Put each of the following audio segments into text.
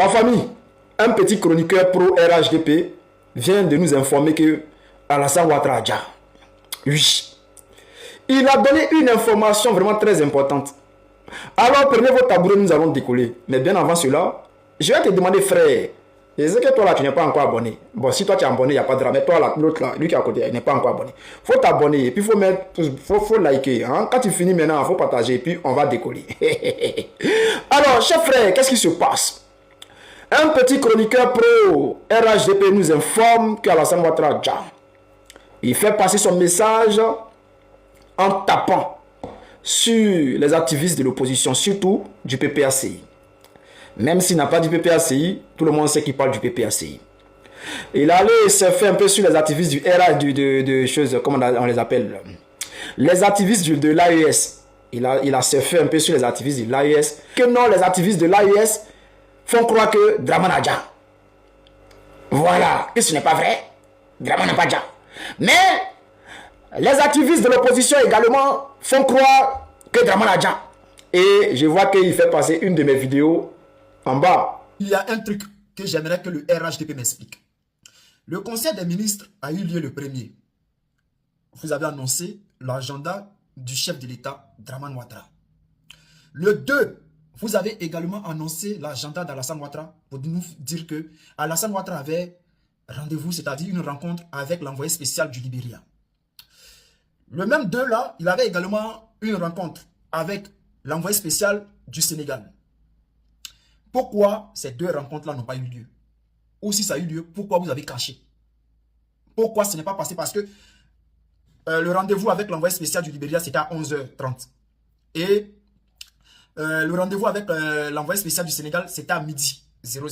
La famille, un petit chroniqueur pro RHDP vient de nous informer que Alassane Ouattara Adja, oui, il a donné une information vraiment très importante. Alors prenez vos tabourets, nous allons décoller. Mais bien avant cela, je vais te demander, frère, je sais que toi là tu n'es pas encore abonné. Bon, si toi tu es abonné, il n'y a pas de drame. Mais toi là, l'autre là, lui qui est à côté, il n'est pas encore abonné. Faut t'abonner et puis faut liker. Hein? Quand tu finis maintenant, il faut partager et puis on va décoller. Alors, chers frères, qu'est-ce qui se passe? Un petit chroniqueur pro RHDP nous informe qu'Alassane Ouattara Adja, il fait passer son message en tapant sur les activistes de l'opposition, surtout du PPACI. Même s'il n'a pas du PPACI, tout le monde sait qu'il parle du PPACI. Il allait se faire un peu sur les activistes du RA, de choses, comment on les appelle, les activistes de l'AES. Il a surfé un peu sur les activistes de l'AES. Que non, les activistes de l'AES font croire que Dramane Adja. Voilà, que ce n'est pas vrai. Dramane n'est pas Adja. Mais les activistes de l'opposition également font croire que Dramane Adja. Et je vois qu'il fait passer une de mes vidéos en bas. Il y a un truc que j'aimerais que le RHDP m'explique. Le conseil des ministres a eu lieu le 1er. Vous avez annoncé l'agenda du chef de l'État, Dramane Ouattara. Le 2, vous avez également annoncé l'agenda d'Alassane Ouattara pour nous dire que Alassane Ouattara avait rendez-vous, c'est-à-dire une rencontre avec l'envoyé spécial du Libéria. Le même 2 là, il avait également une rencontre avec l'envoyé spécial du Sénégal. Pourquoi ces deux rencontres-là n'ont pas eu lieu? Ou si ça a eu lieu, pourquoi vous avez caché? Pourquoi ce n'est pas passé? Parce que le rendez-vous avec l'envoyé spécial du Libéria, c'était à 11h30. Et le rendez-vous avec l'envoyé spécial du Sénégal, c'était à midi 00.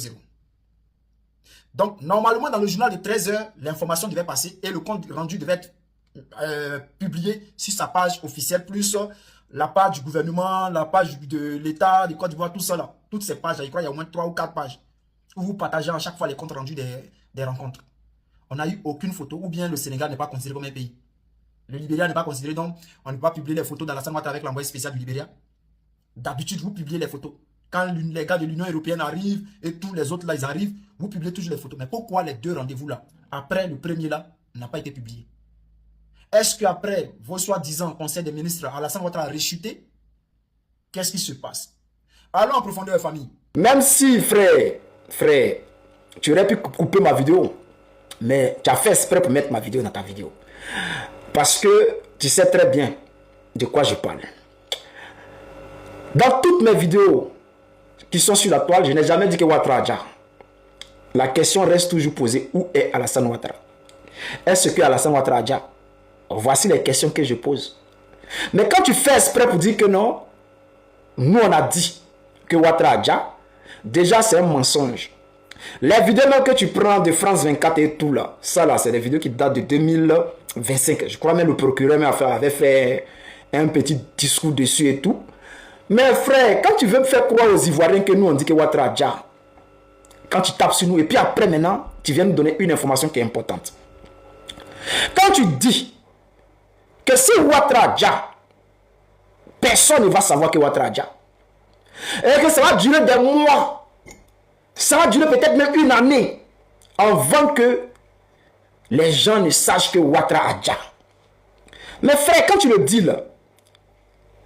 Donc, normalement, dans le journal de 13h, l'information devait passer et le compte rendu devait être publié sur sa page officielle, plus la page du gouvernement, la page de l'État, de Côte d'Ivoire, tout ça là. Toutes ces pages, je crois qu'il y a au moins 3 ou 4 pages où vous partagez à chaque fois les comptes rendus des rencontres. On n'a eu aucune photo, ou bien le Sénégal n'est pas considéré comme un pays. Le Libéria n'est pas considéré, donc on ne peut pas publier les photos d'Alassane Ouattara avec l'envoyé spécial du Libéria. D'habitude, vous publiez les photos. Quand les gars de l'Union européenne arrivent et tous les autres là, ils arrivent, vous publiez toujours les photos. Mais pourquoi les deux rendez-vous là, après le premier là, n'a pas été publié? Est-ce qu'après vos soi-disant conseil des ministres, Alassane Ouattara a rechuté? Qu'est-ce qui se passe? Allons en profondeur, famille. Même si, frère, tu aurais pu couper ma vidéo, mais tu as fait exprès pour mettre ma vidéo dans ta vidéo. Parce que tu sais très bien de quoi je parle. Dans toutes mes vidéos qui sont sur la toile, je n'ai jamais dit que Ouattara Adja. La question reste toujours posée, où est Alassane Ouattara? Est-ce que Alassane Ouattara Adja? Voici les questions que je pose. Mais quand tu fais exprès pour dire que non, nous on a dit que Ouattara Adja, déjà c'est un mensonge. Les vidéos même que tu prends de France 24 et tout là, ça là c'est des vidéos qui datent de 2025. Je crois même le procureur avait fait un petit discours dessus et tout. Mais frère, quand tu veux me faire croire aux Ivoiriens que nous on dit que Ouattara Adja, quand tu tapes sur nous et puis après maintenant, tu viens nous donner une information qui est importante. Quand tu dis que si Ouattara Adja, personne ne va savoir que Ouattara Adja, et que ça va durer des mois, ça va durer peut-être même une année, avant que les gens ne sachent que Ouattara Adja. Mais frère, quand tu le dis là,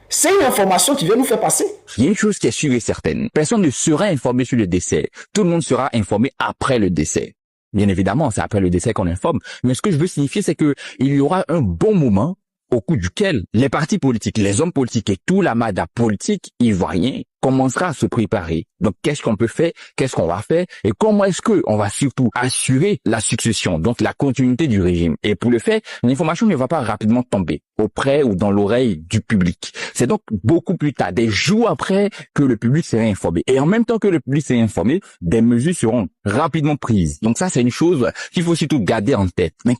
c'est une information qui vient nous faire passer. Il y a une chose qui est sûre et certaine. Personne ne sera informé sur le décès. Tout le monde sera informé après le décès. Bien évidemment, c'est après le décès qu'on informe. Mais ce que je veux signifier, c'est que il y aura un bon moment au cours duquel les partis politiques, les hommes politiques et tout l'amas politique ivoirien commencera à se préparer. Donc, qu'est-ce qu'on peut faire? Qu'est-ce qu'on va faire? Et comment est-ce qu'on va surtout assurer la succession, donc la continuité du régime? Et pour le faire, l'information ne va pas rapidement tomber auprès ou dans l'oreille du public. C'est donc beaucoup plus tard, des jours après, que le public sera informé. Et en même temps que le public sera informé, des mesures seront rapidement prises. Donc ça, c'est une chose qu'il faut surtout garder en tête. Mais...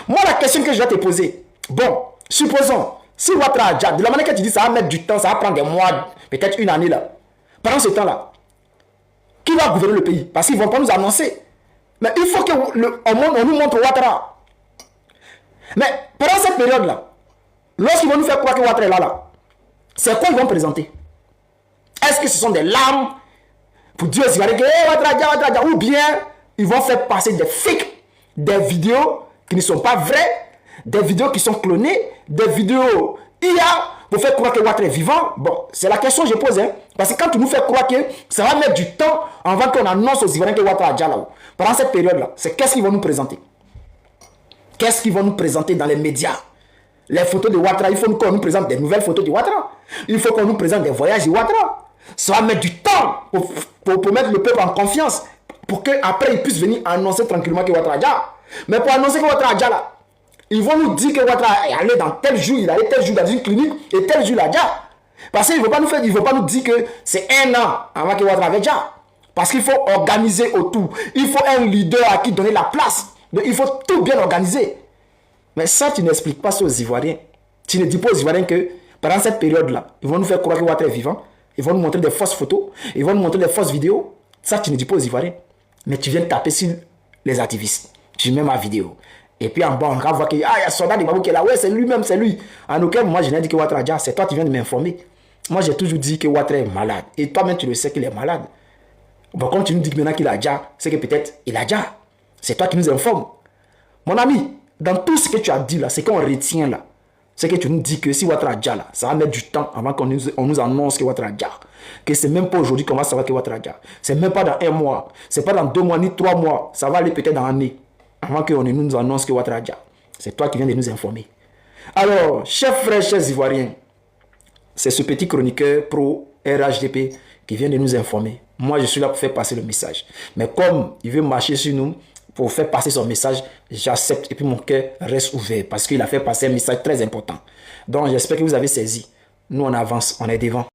Moi, la question que je vais te poser, bon, supposons, si Ouattara Adja, de la manière que tu dis, ça va mettre du temps, ça va prendre des mois, peut-être une année là. Pendant ce temps-là, qui va gouverner le pays? Parce qu'ils ne vont pas nous annoncer. Mais il faut qu'on nous montre Ouattara. Mais pendant cette période-là, lorsqu'ils vont nous faire croire que Ouattara est là, c'est quoi ils vont présenter? Est-ce que ce sont des larmes pour dire aux Ivoiriens que hey, Ouattara, ou bien ils vont faire passer des fakes, des vidéos qui ne sont pas vraies, des vidéos qui sont clonées, des vidéos IA pour faire croire que Ouattara est vivant. Bon, c'est la question que je pose. Hein. Parce que quand tu nous fais croire que ça va mettre du temps avant qu'on annonce aux Ivoiriens que Ouattara est déjà là-haut. Pendant cette période-là, c'est qu'est-ce qu'ils vont nous présenter? Qu'est-ce qu'ils vont nous présenter dans les médias? Les photos de Ouattara, il faut qu'on nous présente des nouvelles photos de Ouattara. Il faut qu'on nous présente des voyages de Ouattara. Ça va mettre du temps pour mettre le peuple en confiance. Pour qu'après, ils puissent venir annoncer tranquillement que Ouattara est déjà. Mais pour annoncer que Ouattara est déjà là, ils vont nous dire que Ouattara est allé dans tel jour, il est allé tel jour dans une clinique, et tel jour il a déjà. Parce qu'il ne faut pas nous dire que c'est 1 an avant que Ouattara avait déjà. Parce qu'il faut organiser autour. Il faut un leader à qui donner la place. Donc il faut tout bien organiser. Mais ça, tu n'expliques pas ça aux Ivoiriens. Tu ne dis pas aux Ivoiriens que pendant cette période-là, ils vont nous faire croire que Ouattara est vivant. Ils vont nous montrer des fausses photos. Ils vont nous montrer des fausses vidéos. Ça, tu ne dis pas aux Ivoiriens. Mais tu viens taper sur les activistes. Tu mets ma vidéo. Et puis en bas, on va voir qu'il y a un soldat de Babou qui est là. Ouais, c'est lui-même, c'est lui. En aucun moment, je n'ai dit que Ouattara déjà. C'est toi qui viens de m'informer. Moi, j'ai toujours dit que Ouattara est malade. Et toi-même, tu le sais qu'il est malade. Bon, quand tu nous dis que maintenant qu'il a déjà, c'est que peut-être il a déjà. C'est toi qui nous informes. Mon ami, dans tout ce que tu as dit là, c'est qu'on retient là. C'est que tu nous dis que si Ouattara a déjà là, ça va mettre du temps avant qu'on nous annonce que Ouattara a déjà. Que c'est même pas aujourd'hui qu'on va savoir que Ouattara a déjà. C'est même pas dans 1 mois. C'est pas dans 2 mois ni 3 mois. Ça va aller peut-être dans 1 année. Avant qu'on nous annonce que Ouattara a déjà. C'est toi qui viens de nous informer. Alors, chers frères, chers Ivoiriens, c'est ce petit chroniqueur pro RHDP qui vient de nous informer. Moi, je suis là pour faire passer le message. Mais comme il veut marcher sur nous pour faire passer son message, j'accepte et puis mon cœur reste ouvert parce qu'il a fait passer un message très important. Donc, j'espère que vous avez saisi. Nous, on avance, on est devant.